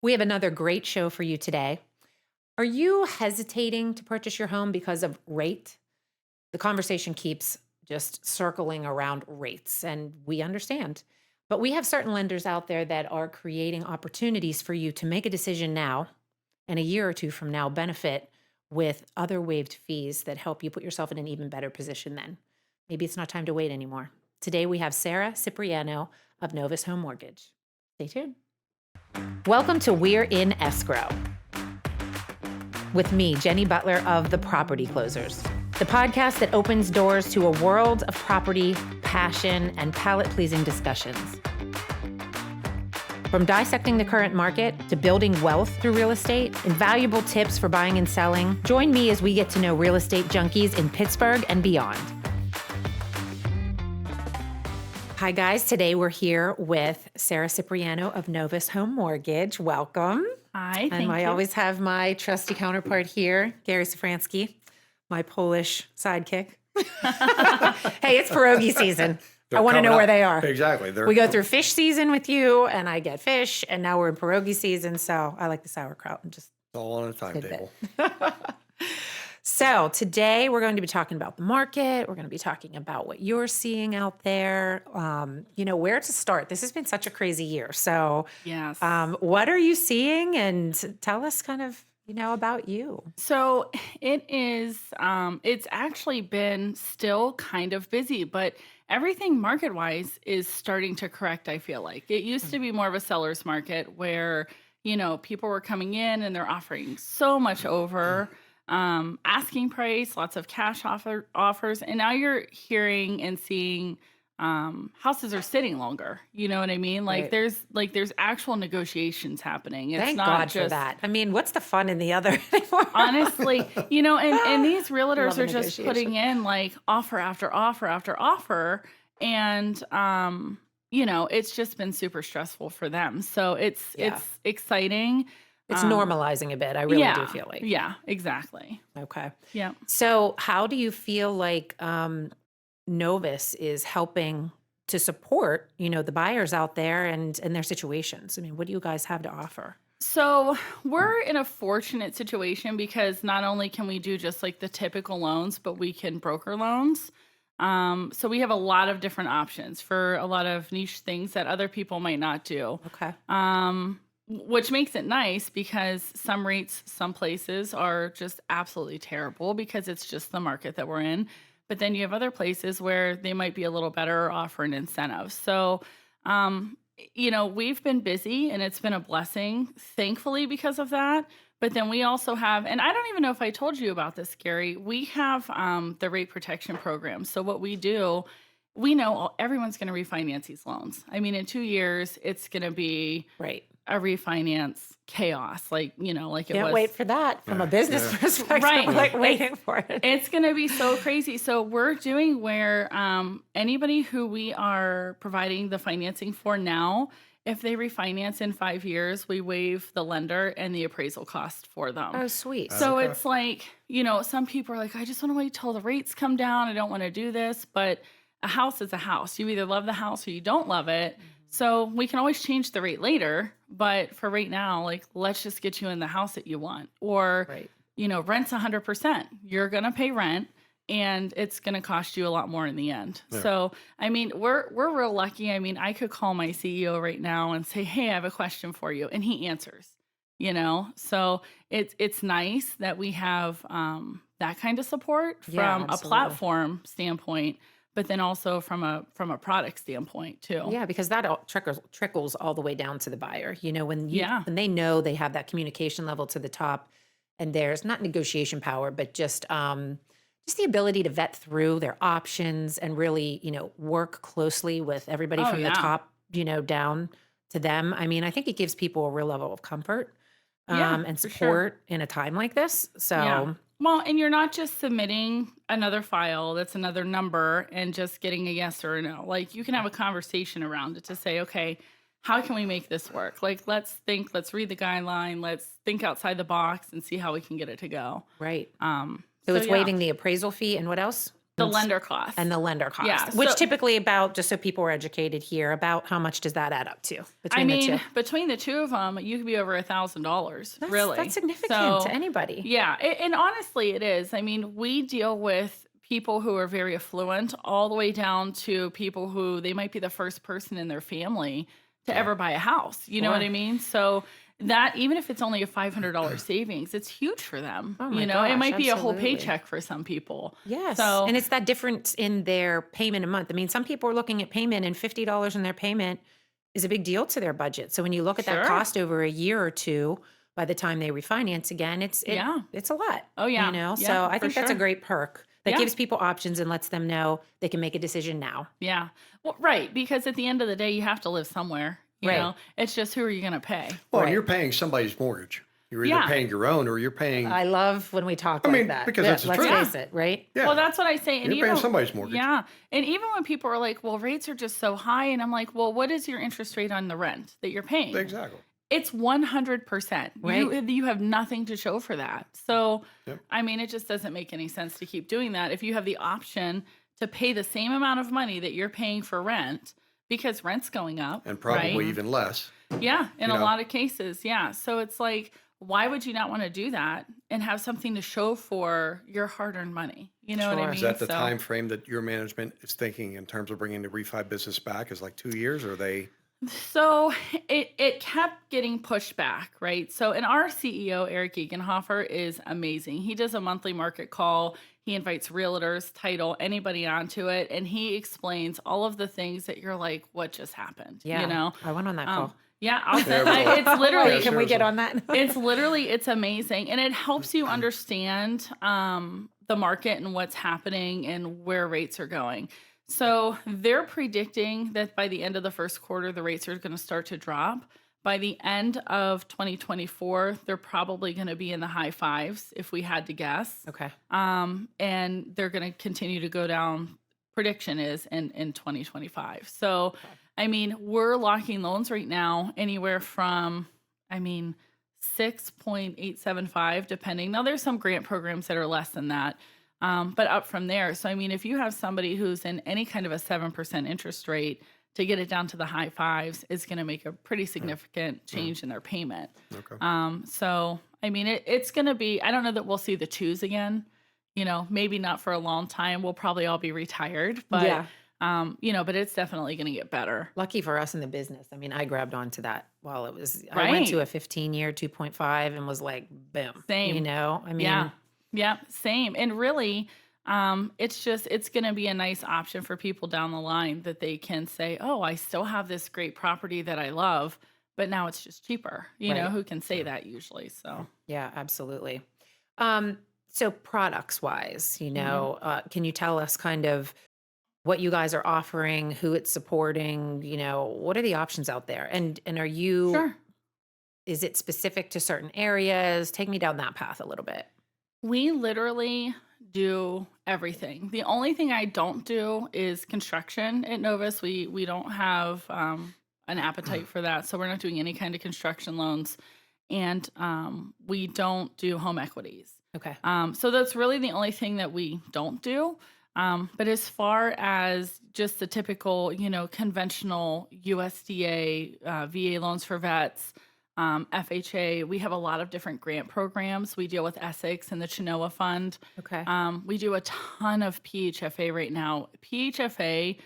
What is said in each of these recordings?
We have another great show for you today. Are you hesitating to purchase your home because of rate? The conversation keeps just circling around rates, and we understand. But we have certain lenders out there that are creating opportunities for you to make a decision now and a year or two from now benefit with other waived fees that help you put yourself in an even better position then. Maybe it's not time to wait anymore. Today we have Sarah Cipriano of Novus Home Mortgage. Stay tuned. Welcome to We're in Escrow with me, Jenny Butler of The Property Closers, the podcast that opens doors to a world of property, passion, and palate-pleasing discussions. From dissecting the current market to building wealth through real estate, invaluable tips for buying and selling, join me as we get to know real estate junkies in Pittsburgh and beyond. Hi guys, today we're here with Sarah Cipriano of Novus Home Mortgage. Welcome. Hi, And I always have my trusty counterpart here, Gary Safransky, my Polish sidekick. Hey, it's pierogi season. I want to know where they are. Exactly. We go through fish season with you, and I get fish, and now we're in pierogi season, so I like the sauerkraut and just all on a timetable. So today we're going to be talking about the market. We're going to be talking about what you're seeing out there. Where to start. This has been such a crazy year. So Yes. what are you seeing? And tell us kind of, about you. So it is, it's actually been still kind of busy, but everything market-wise is starting to correct, I feel like. It used to be more of a seller's market where, people were coming in and they're offering so much over asking price, lots of cash offers. And now you're hearing and seeing houses are sitting longer. You know what I mean? Right. There's actual negotiations happening. It's Thank not God just for that. I mean, what's the fun in the other anymore? honestly, and these realtors Love a are just putting in like offer after offer after offer. And it's just been super stressful for them. So it's exciting. It's normalizing a bit. I really do feel like. Yeah, exactly. Okay. Yeah. So how do you feel like Novus is helping to support, the buyers out there and their situations? I mean, what do you guys have to offer? So we're in a fortunate situation because not only can we do just like the typical loans, but we can broker loans. So we have a lot of different options for a lot of niche things that other people might not do. Okay. Which makes it nice because some rates, some places are just absolutely terrible because it's just the market that we're in. But then you have other places where they might be a little better or offer an incentive. So, we've been busy and it's been a blessing, thankfully, because of that. But then we also have, and I don't even know if I told you about this, Gary, we have the rate protection program. So what we do, we know everyone's going to refinance these loans. I mean, in 2 years, it's going to be Right. a refinance chaos, like it Can't was. wait for that from a business perspective. Right. I'm like waiting for it. It's going to be so crazy. So we're doing where anybody who we are providing the financing for now, if they refinance in 5 years, we waive the lender and the appraisal cost for them. Oh, sweet. So Okay. it's like, some people are like, I just want to wait till the rates come down. I don't want to do this. But a house is a house. You either love the house or you don't love it. So we can always change the rate later. But for right now, like, let's just get you in the house that you want. Or, Right. rent's 100%. You're going to pay rent and it's going to cost you a lot more in the end. Yeah. So, I mean, we're real lucky. I mean, I could call my CEO right now and say, hey, I have a question for you. And he answers, So it's nice that we have that kind of support Yeah, from a absolutely. platform standpoint, but then also from a product standpoint too. Yeah, because that all trickles all the way down to the buyer. When Yeah. when they know they have that communication level to the top, and there's not negotiation power, but just the ability to vet through their options and really, work closely with everybody Oh, from the yeah. top, down to them. I mean, I think it gives people a real level of comfort Yeah, and for support sure. in a time like this. So Yeah. Well, and you're not just submitting another file that's another number and just getting a yes or a no. Like you can have a conversation around it to say, okay, how can we make this work? Like let's read the guideline, let's think outside the box and see how we can get it to go. right. Um, So so it's yeah. waiving the appraisal fee and what else? The lender cost. And the lender Yeah. cost, which So typically about, just so people are educated here, about how much does that add up to I between the mean, two? between the two of them, you could be over $1,000, That's really. significant to So, anybody. yeah, and honestly, it is. I mean, we deal with people who are very affluent, all the way down to people who they might be the first person in their family to Yeah. ever buy a house. You know what Sure. I mean? So that even if it's only a $500 savings, it's huge for them. Oh my You know, it gosh, might be a whole absolutely. paycheck for some people. Yes, So, and it's that difference in their payment a month. I mean, some people are looking at payment, and $50 in their payment is a big deal to their budget. So when you look at that sure. cost over a year or two, by the time they refinance again, Yeah. it's a lot, Oh, yeah. Yeah, So I for think that's a sure. great perk that Yeah. gives people options and lets them know they can make a decision now. Yeah. Well, right, because at the end of the day, you have to live somewhere, you Right. know? It's just who are you gonna pay? Well, and Right. you're paying somebody's mortgage. You're either Yeah. paying your own or you're paying. I love when we talk I like mean, that. because Yeah, that's the let's truth. face it, right? Yeah, Well, that's what I say, and you're paying even somebody's mortgage. yeah, and even when people are like, "Well, rates are just so high," and I'm like, "Well, what is your interest rate on the rent that you're paying?" Exactly. It's 100%. Right. You have nothing to show for that. So, Yep. I mean, it just doesn't make any sense to keep doing that if you have the option to pay the same amount of money that you're paying for rent because rent's going up, And probably right? even less. Yeah, in You a know? lot of cases. Yeah. So it's like, why would you not want to do that and have something to show for your hard-earned money? You know what I Sure. mean? Is that the So, time frame that your management is thinking in terms of bringing the refi business back? Is like 2 years, or are they? so it kept getting pushed back, right? So, and our CEO Eric Egenhofer is amazing. He does a monthly market call. He invites realtors, title, anybody onto it, and he explains all of the things that you're like, what just happened? Yeah. You know? I went on that call. Yeah, I'll Yeah, say well, it's literally yeah, Can we get seriously. on that? it's amazing, and it helps you understand the market and what's happening and where rates are going. So they're predicting that by the end of the first quarter, the rates are going to start to drop. By the end of 2024, they're probably going to be in the high fives, if we had to guess. Okay. And they're going to continue to go down. Prediction is in 2025. So, I mean, we're locking loans right now anywhere from, I mean, 6.875, depending. Now, there's some grant programs that are less than that, but up from there. So, I mean, if you have somebody who's in any kind of a 7% interest rate, to get it down to the high fives is going to make a pretty significant change in their payment. Okay. So, I mean, it's going to be, I don't know that we'll see the twos again, you know, maybe not for a long time. We'll probably all be retired, but, Yeah. you know, but it's definitely going to get better. Lucky for us in the business. I mean, I grabbed onto that while it was, I went to Right. a 15-year 2.5 and was like, boom. Same. I mean, Yeah. Yeah. Same. And really, it's going to be a nice option for people down the line that they can say, oh, I still have this great property that I love, but now it's just cheaper. You know, Right. who can say that usually? So, yeah, absolutely. So products wise, can you tell us kind of what you guys are offering, who it's supporting, what are the options out there? And sure. is it specific to certain areas? Take me down that path a little bit. We literally do everything. The only thing I don't do is construction at Novus. We don't have an appetite for that, so we're not doing any kind of construction loans, and we don't do home equities. Okay. So that's really the only thing that we don't do. But as far as just the typical, conventional USDA, VA loans for vets, FHA, we have a lot of different grant programs. We deal with Essex and the Chenoa Fund. Okay. We do a ton of PHFA right now. PHFA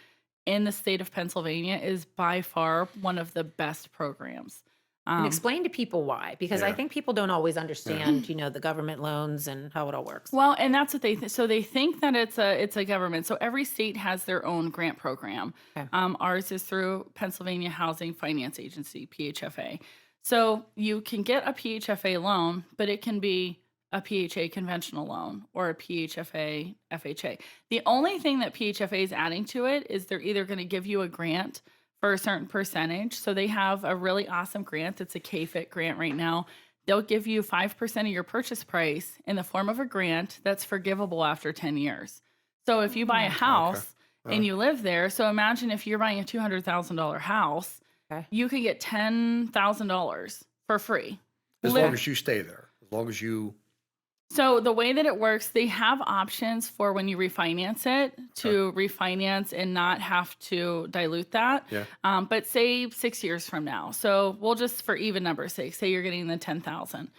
in the state of Pennsylvania is by far one of the best programs. And explain to people why, because I Yeah. think people don't always understand, the government loans and how it all works. Well, and that's what they so they think that it's a government. So every state has their own grant program. Okay. Ours is through Pennsylvania Housing Finance Agency, PHFA. So you can get a PHFA loan, but it can be a PHA conventional loan or a PHFA FHA. The only thing that PHFA is adding to it is they're either going to give you a grant for a certain percentage. So they have a really awesome grant. It's a KFIT grant right now. They'll give you 5% of your purchase price in the form of a grant that's forgivable after 10 years. So if you buy a house and you live there, so imagine if you're buying a $200,000 house, Okay. you could get $10,000 for free. As Lit- long as you stay there, as long as you So the way that it works, they have options for when you refinance it Okay. to refinance and not have to dilute that. Yeah. But say 6 years from now, so we'll just for even numbers sake, say you're getting the 10,000.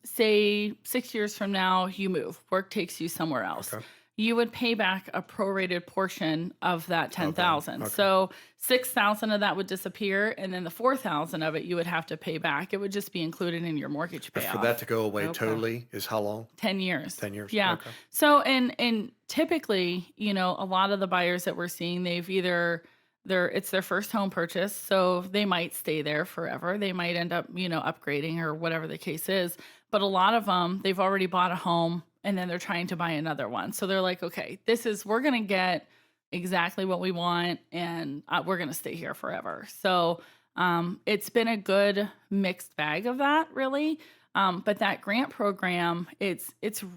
Say 6 years from now, you move, work takes you somewhere else. Okay. You would pay back a prorated portion of that Of that. 10,000. Okay. So 6,000 of that would disappear, and then the 4,000 of it you would have to pay back. It would just be included in your mortgage But for payoff. that to go away Okay. totally is how long? 10 years. 10 years. Yeah. Okay. So and typically, a lot of the buyers that we're seeing, they've either it's their first home purchase, so they might stay there forever. They might end up, upgrading or whatever the case is. But a lot of them, they've already bought a home and then they're trying to buy another one. So they're like, okay, we're going to get exactly what we want and we're going to stay here forever. So it's been a good mixed bag of that, really. But that grant program, it's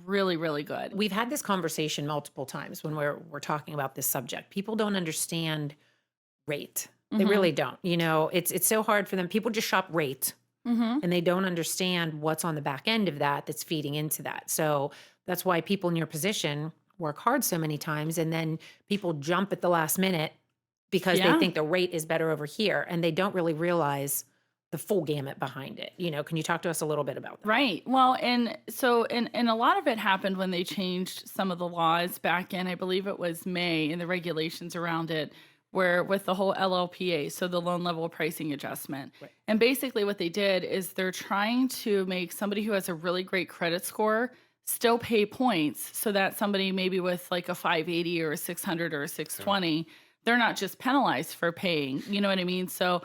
really, really good. We've had this conversation multiple times when we're talking about this subject. People don't understand rate. They Hmm. really don't. It's so hard for them. People just shop rate Hmm. and they don't understand what's on the back end of that that's feeding into that. So that's why people in your position work hard so many times and then people jump at the last minute because they Yeah. think the rate is better over here and they don't really realize the full gamut behind it. Can you talk to us a little bit about that? Right. Well, and so and a lot of it happened when they changed some of the laws back in, I believe it was May, and the regulations around it, where with the whole LLPA, so the loan level pricing adjustment. Right. And basically what they did is they're trying to make somebody who has a really great credit score still pay points so that somebody maybe with like a 580 or a 600 or a 620, they're not just penalized for paying. You know what I mean? So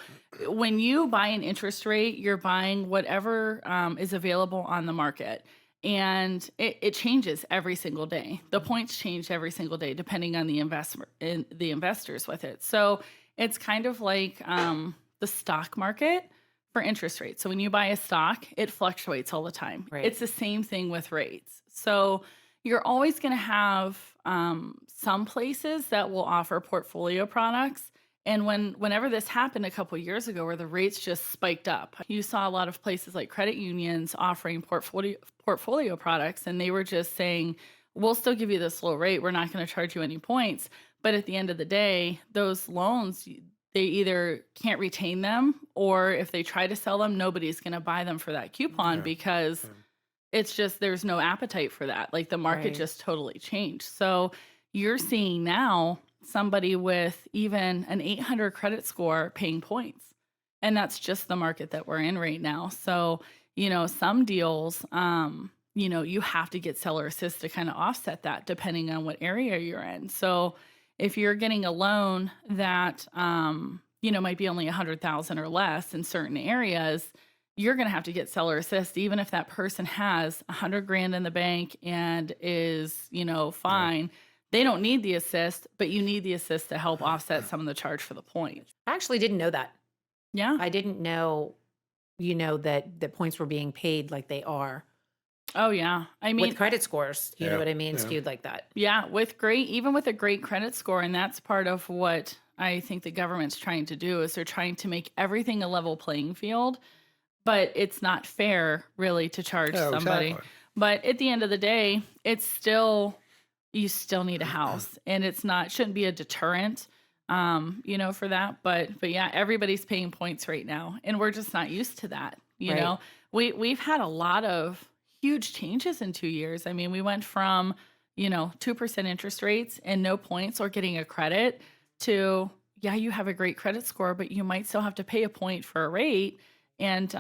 when you buy an interest rate, you're buying whatever is available on the market. And it changes every single day. The points change every single day depending on the investors with it. So it's kind of like the stock market for interest rates. So when you buy a stock, it fluctuates all the time. Right. It's the same thing with rates. So you're always going to have some places that will offer portfolio products. And whenever this happened a couple years ago, where the rates just spiked up, you saw a lot of places like credit unions offering portfolio products, and they were just saying, "We'll still give you this low rate. We're not going to charge you any points." But at the end of the day, those loans, they either can't retain them, or if they try to sell them, nobody's going to buy them for that coupon Yeah. because Yeah. it's just there's no appetite for that. Like the market Right. just totally changed. So you're seeing now somebody with even an 800 credit score paying points. And that's just the market that we're in right now. So, some deals, you have to get seller assist to kind of offset that depending on what area you're in. So if you're getting a loan that, might be only 100,000 or less in certain areas, you're going to have to get seller assist, even if that person has 100 grand in the bank and is, fine. They don't need the assist, but you need the assist to help offset some of the charge for the point. I actually didn't know that. Yeah. I didn't know, that the points were being paid like they are Oh, yeah. I mean, with credit scores. You know Yeah. what I mean? Yeah. Skewed like that. yeah, even with a great credit score, and that's part of what I think the government's trying to do is they're trying to make everything a level playing field, but it's not fair really to charge Yeah, somebody. exactly. But at the end of the day, you still need a house, and shouldn't be a deterrent, for that. But yeah, everybody's paying points right now, and we're just not used to that. Right. We've had a lot of huge changes in 2 years. I mean, we went from 2% interest rates and no points or getting a credit to, yeah, you have a great credit score, but you might still have to pay a point for a rate, and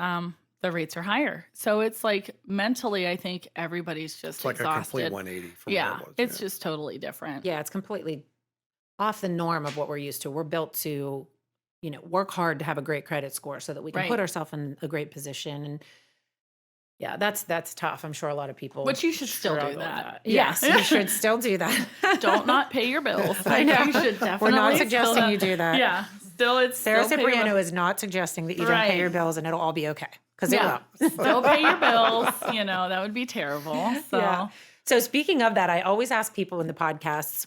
the rates are higher. So it's like mentally, I think everybody's just It's like a exhausted. complete 180 from Yeah, what it was. it's just totally different. Yeah, it's completely off the norm of what we're used to. We're built to, work hard to have a great credit score so that we can Right. put ourselves in a great position. And yeah, that's tough. I'm sure a lot of people Which you should still do struggle with that. Yes, Yeah. you should still do that. Don't not pay your bills. I Like, know. you should definitely We're not still suggesting you do that. Yeah, still it's Sarah still pay your Cipriano bills. is not suggesting that you don't pay your Right. bills and it'll all be okay. Because it Yeah, will. still pay your bills. That would be terrible. So Yeah. So speaking of that, I always ask people in the podcasts,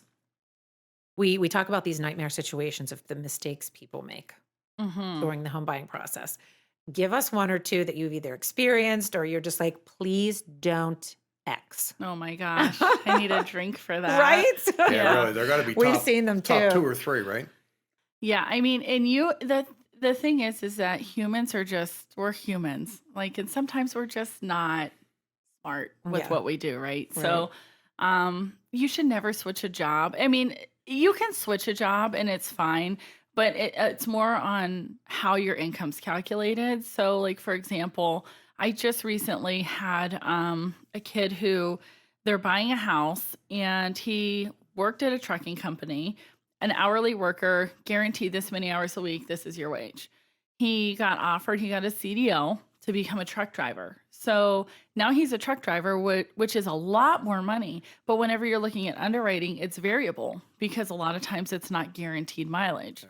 we talk about these nightmare situations of the mistakes people make mhm. during the home buying process. Give us one or two that you've either experienced or you're just like, please don't X. Oh my gosh. I need a drink for that. Right? Yeah, Yeah. really. They're got to be We've top seen them top two too. or three, right? Yeah, I mean, and the thing is that humans are just we're humans. Like, and sometimes we're just not smart with Yeah. what we do, right? Right. So, you should never switch a job. I mean, you can switch a job and it's fine, but it's more on how your income's calculated. So, like for example, I just recently had a kid who they're buying a house and he worked at a trucking company, an hourly worker, guaranteed this many hours a week. This is your wage. He got a CDL to become a truck driver. So now he's a truck driver, which is a lot more money. But whenever you're looking at underwriting, it's variable because a lot of times it's not guaranteed mileage.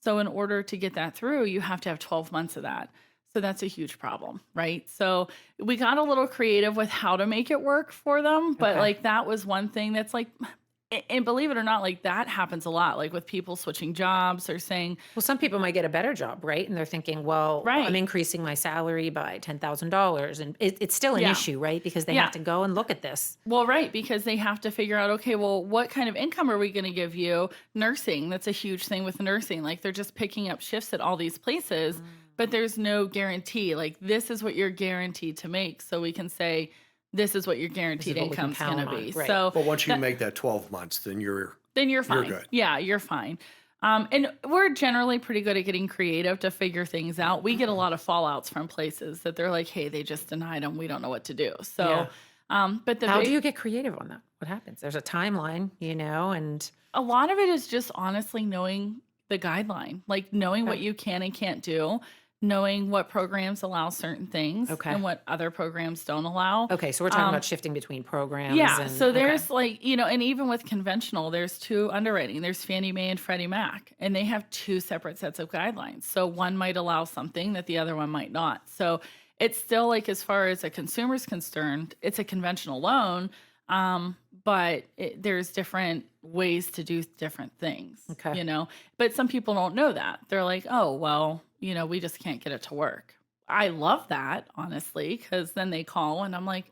So in order to get that through, you have to have 12 months of that. So that's a huge problem, right? So we got a little creative with how to make it work for them. But Okay. like that was one thing that's like, and believe it or not, like that happens a lot, like with people switching jobs or saying, Well, some people might get a better job, right? And they're thinking, well, I'm right, increasing my salary by $10,000. And it's still an yeah, issue, right? Because they have yeah. to go and look at this. Well, right, because they have to figure out, okay, well, what kind of income are we going to give you? Nursing, that's a huge thing with nursing. Like they're just picking up shifts at all these places, but there's no guarantee. Like this is what you're guaranteed to make. So we can say, this is what your This guaranteed is what we can income's going count to on. be. Right. So But once you that, make that 12 months, then you're then you're you're fine. good. Yeah, you're fine. And we're generally pretty good at getting creative to figure things out. We get a lot of fallouts from places that they're like, hey, they just denied them. We don't know what to do. So, but the How do big, you get creative on that? What happens? There's a timeline, and a lot of it is just honestly knowing the guideline, like knowing what okay. you can and can't do, knowing what programs allow certain things Okay. and what other programs don't allow. Okay, so we're talking Um, about shifting between programs Yeah, and so okay. there's like, and even with conventional, there's two underwriting. There's Fannie Mae and Freddie Mac, and they have two separate sets of guidelines. So one might allow something that the other one might not. So it's still like, as far as a consumer's concerned, it's a conventional loan, but there's different ways to do different things, Okay. But some people don't know that. They're like, oh, well, we just can't get it to work. I love that, honestly, because then they call and I'm like,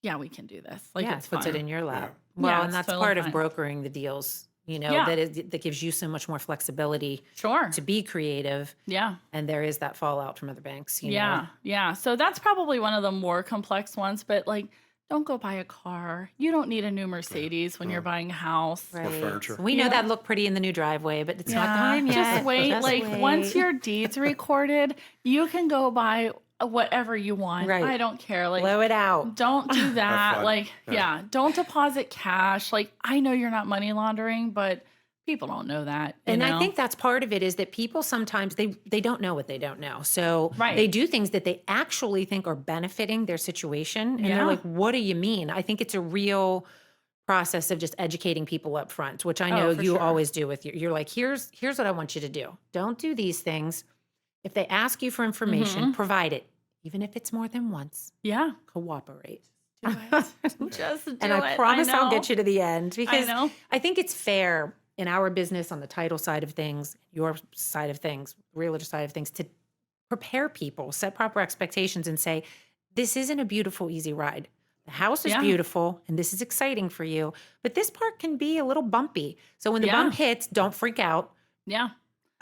yeah, we can do this. Like, Yeah, it's it puts it fine. in your Yeah. lap. Well, Yeah, and it's that's totally part of fine. brokering the deals, Yeah, that gives you so much more flexibility sure. to be creative. Yeah. And there is that fallout from other banks. Yeah. Yeah. So that's probably one of the more complex ones, but like, don't go buy a car. You don't need a new Mercedes when you're buying a house. Or Right. furniture. We know Yeah. that look pretty in the new driveway, but it's not Yeah. time yet. Just wait. Just Like, once wait. your deed's recorded, you can go buy whatever you want. Right. I don't care. Like, Blow it out. don't do that. fun. Like, Yeah. yeah, don't deposit cash. Like, I know you're not money laundering, but people don't know that. And I think that's part of it is that people sometimes they don't know what they don't know. So Right. they do things that they actually think are benefiting their situation. And they're Yeah. like, what do you mean? I think it's a real process of just educating people up front, which I know Oh, for you sure. always do with you're like, here's what I want you to do. Don't do these things. If they ask you for information, provide it. Even if it's more than once, Yeah. cooperate. Do it. Just do And it. I promise I'll know. get you to the end because know. I think it's fair in our business on the title side of things, your side of things, realtor side of things, to prepare people, set proper expectations and say, this isn't a beautiful, easy ride. The house is Yeah. beautiful and this is exciting for you, but this part can be a little bumpy. So when the Yeah. bump hits, don't freak out. Yeah.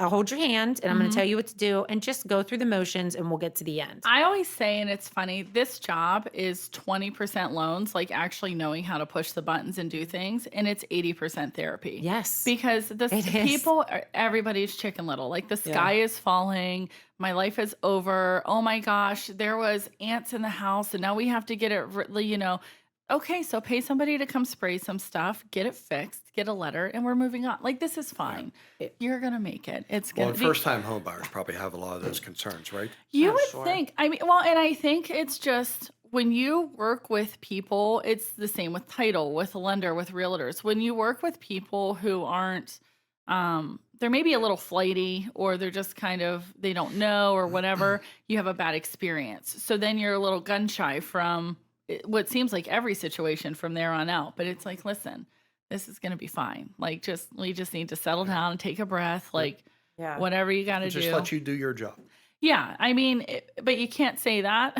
I'll hold your hand and I'm going to Mhm. tell you what to do and just go through the motions and we'll get to the end. I always say, and it's funny, this job is 20% loans, like actually knowing how to push the buttons and do things, and it's 80% therapy. Yes. Because the It is. people, everybody's chicken little. Like the sky is falling. My life is over. Oh my gosh, there was ants in the house, and now we have to get it. Okay, so pay somebody to come spray some stuff, get it fixed, get a letter, and we're moving on. Like this is fine. You're gonna make it. It's Well, gonna and be. first-time home buyers probably have a lot of those concerns, right? You Oh, would sure. think. I mean, well, and I think it's just when you work with people, it's the same with title, with a lender, with realtors. When you work with people who aren't, they're maybe a little flighty or they're just kind of, they don't know or whatever, you have a bad experience. So then you're a little gun shy from what seems like every situation from there on out. But it's like, listen, this is going to be fine. Like, we just need to settle down and take a breath. Like, Yeah. whatever you got to Just do. let you do your job. Yeah, I mean, but you can't say that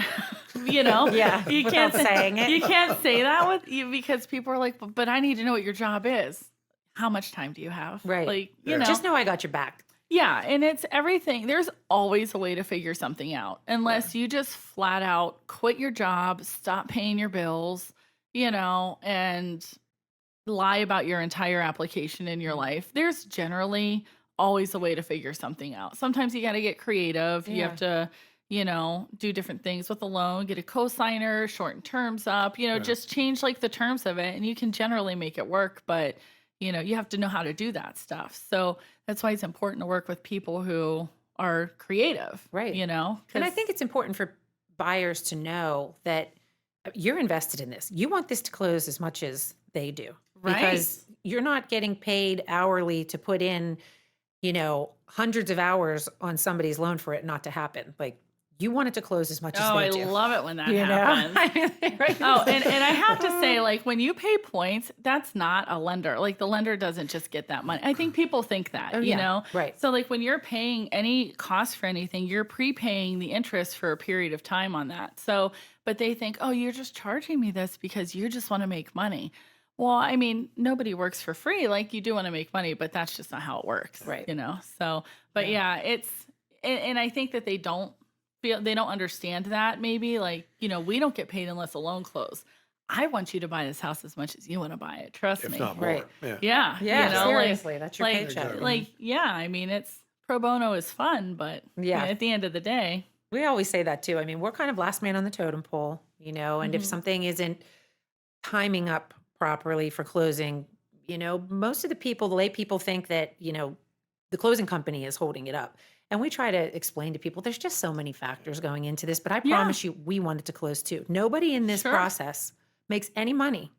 Yeah, You without can't say, saying it. you can't say that with you because people are like, but I need to know what your job is. How much time do you have? Right. Like, Yeah. Just know I got your back. yeah, and it's everything. There's always a way to figure something out, Yeah. unless you just flat out quit your job, stop paying your bills, and lie about your entire application in your life. There's generally always a way to figure something out. Sometimes you got to get creative. You have Yeah. to, do different things with a loan, get a cosigner, shorten terms up, Yeah. just change like the terms of it and you can generally make it work, but you have to know how to do that stuff. So that's why it's important to work with people who are creative, Right. And I 'cause- think it's important for buyers to know that you're invested in this. You want this to close as much as they do because you're not getting paid hourly to put in, hundreds of hours on somebody's loan for it not to happen. Like you want it to close as much as Oh, they I do. love it when that You know? happens. Right? Oh, and I have to say, like, when you pay points, that's not a lender. Like, the lender doesn't just get that money. I think people think that, Oh, yeah. Right. So, like, when you're paying any cost for anything, you're prepaying the interest for a period of time on that. So, but they think, oh, you're just charging me this because you just want to make money. Well, I mean, nobody works for free. Like, you do want to make money, but that's just not how it works, Right. So, but Yeah. and I think that they don't understand that maybe like, we don't get paid unless a loan close. I want you to buy this house as much as you want to buy it. Trust If me. not more. Right. Yeah. Yeah. Yeah, seriously, that's your like, paycheck. Exactly. like, yeah, I mean, it's pro bono is fun, but Yeah. at the end of the day, We always say that too. I mean, we're kind of last man on the totem pole, and if Mhm. something isn't timing up properly for closing, most of the lay people think that, the closing company is holding it up. And we try to explain to people there's just so many factors going into this, but I Yeah. promise you, we want it to close too. Nobody in this Sure. process makes any money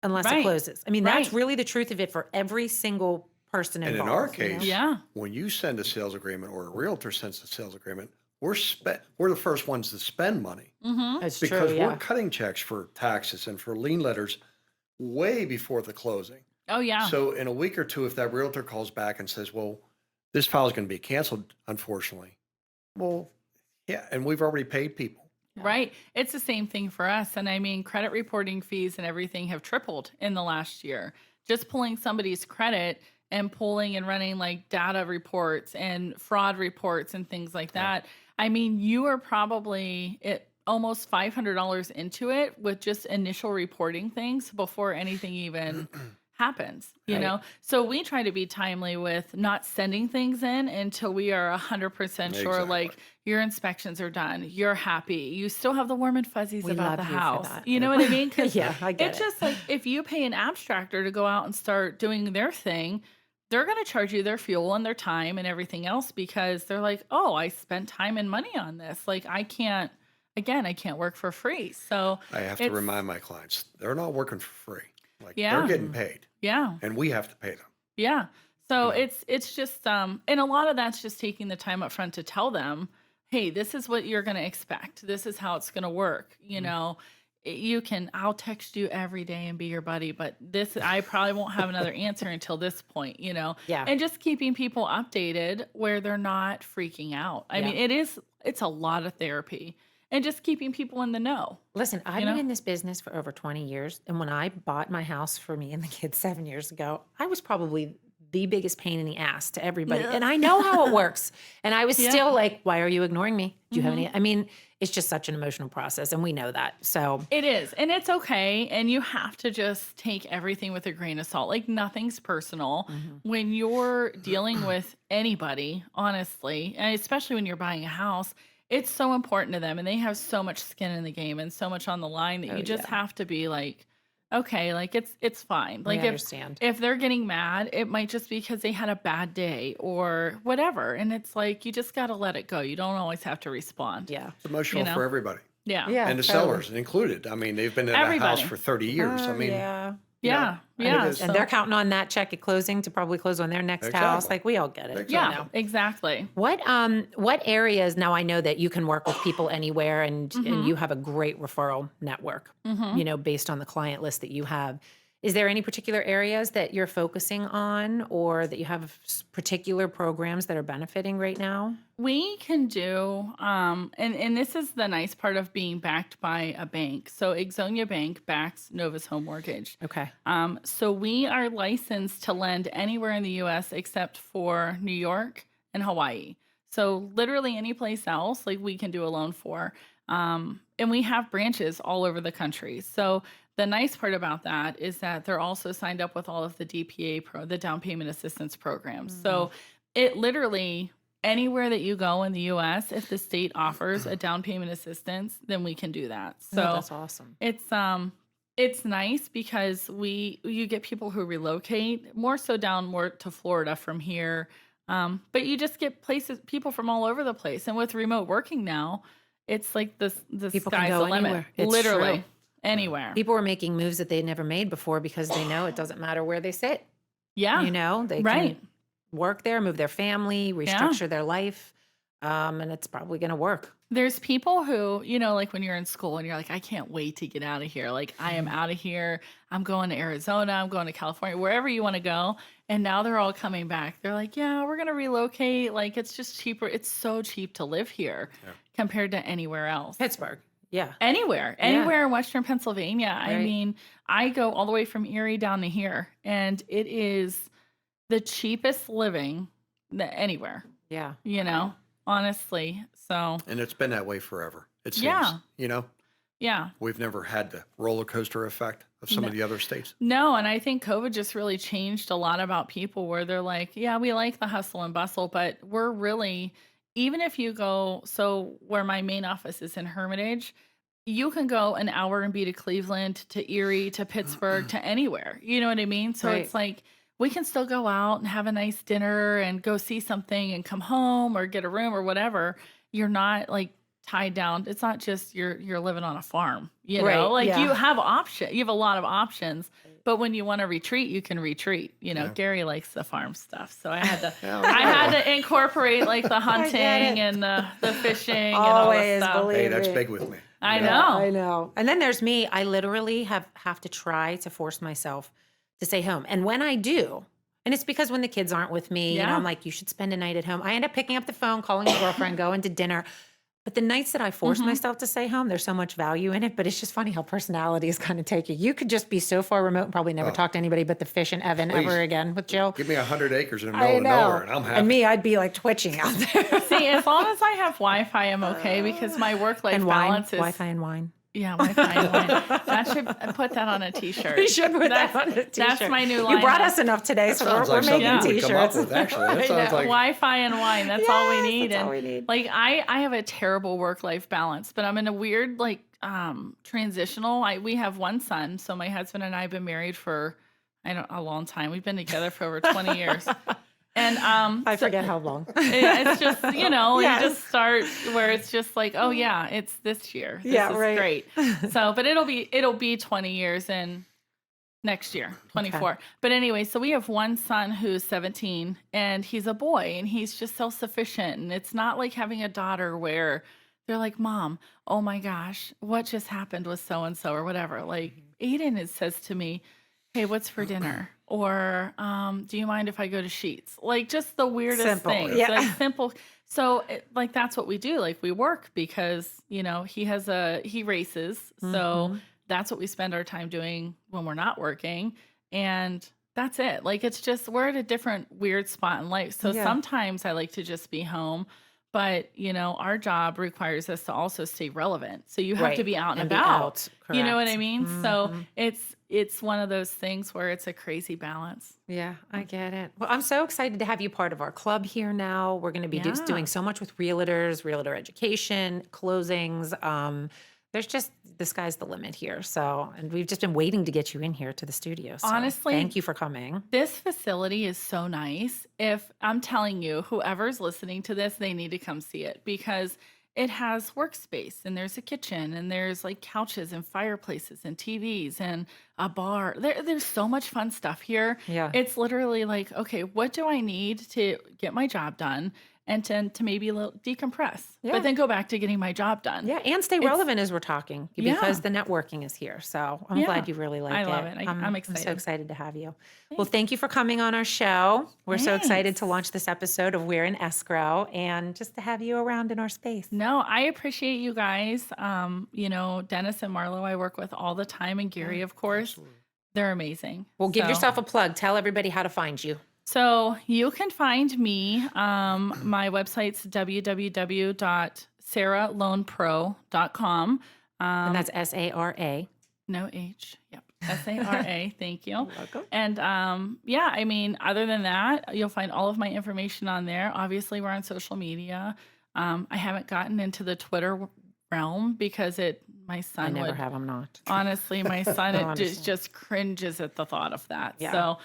unless it Right. closes. I mean, that's Right. really the truth of it for every single person And involved. in our you know? case, yeah. when you send a sales agreement or a realtor sends a sales agreement, we're the first ones to spend money Mm-hmm. That's because true. we're Yeah. cutting checks for taxes and for lien letters way before the closing. Oh, yeah. So in a week or two, if that realtor calls back and says, well, this file is going to be canceled, unfortunately. Well, yeah, and we've already paid people. Yeah. Right. It's the same thing for us. And I mean, credit reporting fees and everything have tripled in the last year. Just pulling somebody's credit and pulling and running like data reports and fraud reports and things like Yeah. that. I mean, you are probably at almost $500 into it with just initial reporting things before anything even happens, Right. So we try to be timely with not sending things in until we are 100% sure, like Exactly. your inspections are done, you're happy, you still have the warm and fuzzies We about love the you for house. that. You know what I mean? 'Cause Yeah, I get it's it. just like if you pay an abstractor to go out and start doing their thing, they're going to charge you their fuel and their time and everything else because they're like, oh, I spent time and money on this. Like I can't work for free. So I have to it's, remind my clients, they're not working for free. Like Yeah. they're getting Mhm. paid yeah. and we have to pay them. Yeah. So Yeah. it's just and a lot of that's just taking the time up front to tell them, hey, this is what you're going to expect. This is how it's going to work. I'll text you every day and be your buddy, but this I probably won't have another answer until this point, Yeah. And just keeping people updated where they're not freaking out. I Yeah. mean, it's a lot of therapy and just keeping people in the know. Listen, I've You been know? in this business for over 20 years. And when I bought my house for me and the kids 7 years ago, I was probably the biggest pain in the ass to everybody. Yeah. And I know how it works. And I was Yeah. still like, why are you ignoring me? Do you have Mhm. any? I mean, it's just such an emotional process. And we know that. So, It is, and it's okay, and you have to just take everything with a grain of salt. Like nothing's personal mhm. when you're dealing with anybody, honestly, and especially when you're buying a house. It's so important to them, and they have so much skin in the game and so much on the line that Oh, you just yeah. have to be like, okay, like it's fine. We Like understand. if they're getting mad, it might just be because they had a bad day or whatever, and it's like you just got to let it go. You don't always have to respond. Yeah. It's emotional know? for everybody Yeah. Yeah. and the totally. sellers included. I mean, they've been in a house Everybody. for 30 years. I Oh, mean, yeah. Yeah. and Yeah. it is- And they're counting on that check at closing to probably close on their next house. Exactly. Like we all get it. Exactly. Yeah, You know? exactly. What areas now I know that you can work with people anywhere and Mhm. you have a great referral network, Mhm. based on the client list that you have. Is there any particular areas that you're focusing on or that you have particular programs that are benefiting right now? We can do, and this is the nice part of being backed by a bank. So Exonia Bank backs Novus Home Mortgage. Okay. So we are licensed to lend anywhere in the U.S. except for New York and Hawaii. So literally any place else, like we can do a loan for. And we have branches all over the country. So the nice part about that is that they're also signed up with all of the the down payment assistance programs. Mm. So it literally anywhere that you go in the US, if the state offers a down payment assistance, then we can do that. Oh, So that's awesome. it's nice because you get people who relocate more so down more to Florida from here. But you just get people from all over the place. And with remote working now, it's like the People can sky's go the limit. anywhere. It's Literally true. anywhere. People are making moves that they never made before because they know it doesn't matter where they sit. Yeah. They Right. can work there, move their family, Yeah. restructure their life, and it's probably going to work. There's people who, like when you're in school and you're like, I can't wait to get out of here. Like, I am out of here. I'm going to Arizona. I'm going to California, wherever you want to go. And now they're all coming back. They're like, yeah, we're going to relocate. Like, it's just cheaper. It's so cheap to live here Yeah. compared to anywhere else. Pittsburgh. Yeah. Anywhere in Western Pennsylvania. I Right. mean, I go all the way from Erie down to here, and it is the cheapest living anywhere, Yeah. honestly. So, And it's been that way forever. It seems, Yeah. Yeah. we've never had the roller coaster effect of some No. of the other states. No, and I think COVID just really changed a lot about people where they're like, yeah, we like the hustle and bustle, but we're really, even if you go, so where my main office is in Hermitage, you can go an hour and be to Cleveland, to Erie, to Pittsburgh, to anywhere. You know what I mean? So Right. it's like we can still go out and have a nice dinner and go see something and come home or get a room or whatever. You're not like tied down. It's not just you're living on a farm, Right, like yeah. you have you have a lot of options, but when you want to retreat, you can retreat. Yeah. Gary likes the farm stuff. So I had to Yeah, I had to incorporate like the hunting it. and the fishing and all that Always stuff. believe Hey, that's me. big with me. I Yeah. know. I know. And then there's me. I literally have to try to force myself to stay home. And when I do, and it's because when the kids aren't with me, Yeah. I'm like, you should spend a night at home. I end up picking up the phone, calling a girlfriend, going to dinner. But the nights that I force Mhm. myself to stay home, there's so much value in it. But it's just funny how personalities kind of take you. You could just be so far remote and probably never Oh. talk to anybody but the fish and Evan Please. ever again with Jill. Give me 100 acres in the I middle of know. nowhere, and I'm happy. And me, I'd be like twitching out there. See, as long as I have Wi-Fi, I'm okay because my work-life And wine, balance is Wi-Fi and wine. yeah, Wi-Fi and wine. That should put that on a t-shirt. We should put that That's- on a t-shirt. That's my new line. You brought us enough today, so sounds we're like making something we could come up t-shirts. with, actually. That I sounds know. like- Wi-Fi and wine. That's all we Yes, need. that's and all we need. like I have a terrible work-life balance, but I'm in a weird transitional. We have one son, so my husband and I have been married for a long time. We've been together for over 20 years. And I so- forget how long. it's just, you Yes. just start where it's just like, oh yeah, it's this year. This Yeah, is right. great. So, but it'll be 20 years in next year, 24. But anyway, so we have one son who's 17 and he's a boy and he's just self-sufficient. And it's not like having a daughter where they're like, Mom, oh my gosh, what just happened with so-and-so or whatever. Like Aiden says to me, hey, what's for dinner? Or do you mind if I go to Sheets? Like just the weirdest Simple, things. yeah. Like simple. So like that's what we do. Like we work because, he races. So Mhm. that's what we spend our time doing when we're not working. And that's it. Like it's just we're at a different weird spot in life. So Yeah. sometimes I like to just be home. But our job requires us to also stay relevant. So you have to Right, be out and be about. out, You know what I correct. mean? So Mhm. it's one of those things where it's a crazy balance. Yeah, I get it. Well, I'm so excited to have you part of our club here now. We're going to be Yeah. doing so much with realtors, realtor education, closings. There's just the sky's the limit here. So, and we've just been waiting to get you in here to the studio. So Honestly, thank you for coming. This facility is so nice. If I'm telling you, whoever's listening to this, they need to come see it because it has workspace and there's a kitchen and there's like couches and fireplaces and TVs and a bar. There's so much fun stuff here. Yeah. It's literally like, okay, what do I need to get my job done? and to maybe a little decompress, Yeah. but then go back to getting my job done. Yeah, and stay It's relevant as we're talking Yeah. because the networking is here. So I'm Yeah. glad you really like I it. love it. I'm I'm so excited. excited to have you. Well, Thanks. thank you for coming on our show. We're so excited to Thanks. launch this episode of We're in Escrow and just to have you around in our space. No, I appreciate you guys. Dennis and Marlo I work with all the time, and Gary, Yeah, of course. absolutely. They're amazing. Well, give So yourself a plug. Tell everybody how to find you. So you can find me. My website's www.sarahloanpro.com. And that's SARA. No H. Yep. SARA. Thank you. You're welcome. And I mean, other than that, you'll find all of my information on there. Obviously, we're on social media. I haven't gotten into the Twitter realm because my I son never would. have. I'm not. Honestly, my son I it understand. just cringes at the thought of that. Yeah. So,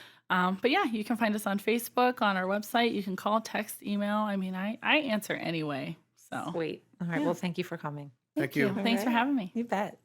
but yeah, you can find us on Facebook, on our website. You can call, text, email. I mean, I answer anyway. So Sweet. All right. Yeah. Well, thank you for coming. Thank you. Thanks for All right. having me. You bet.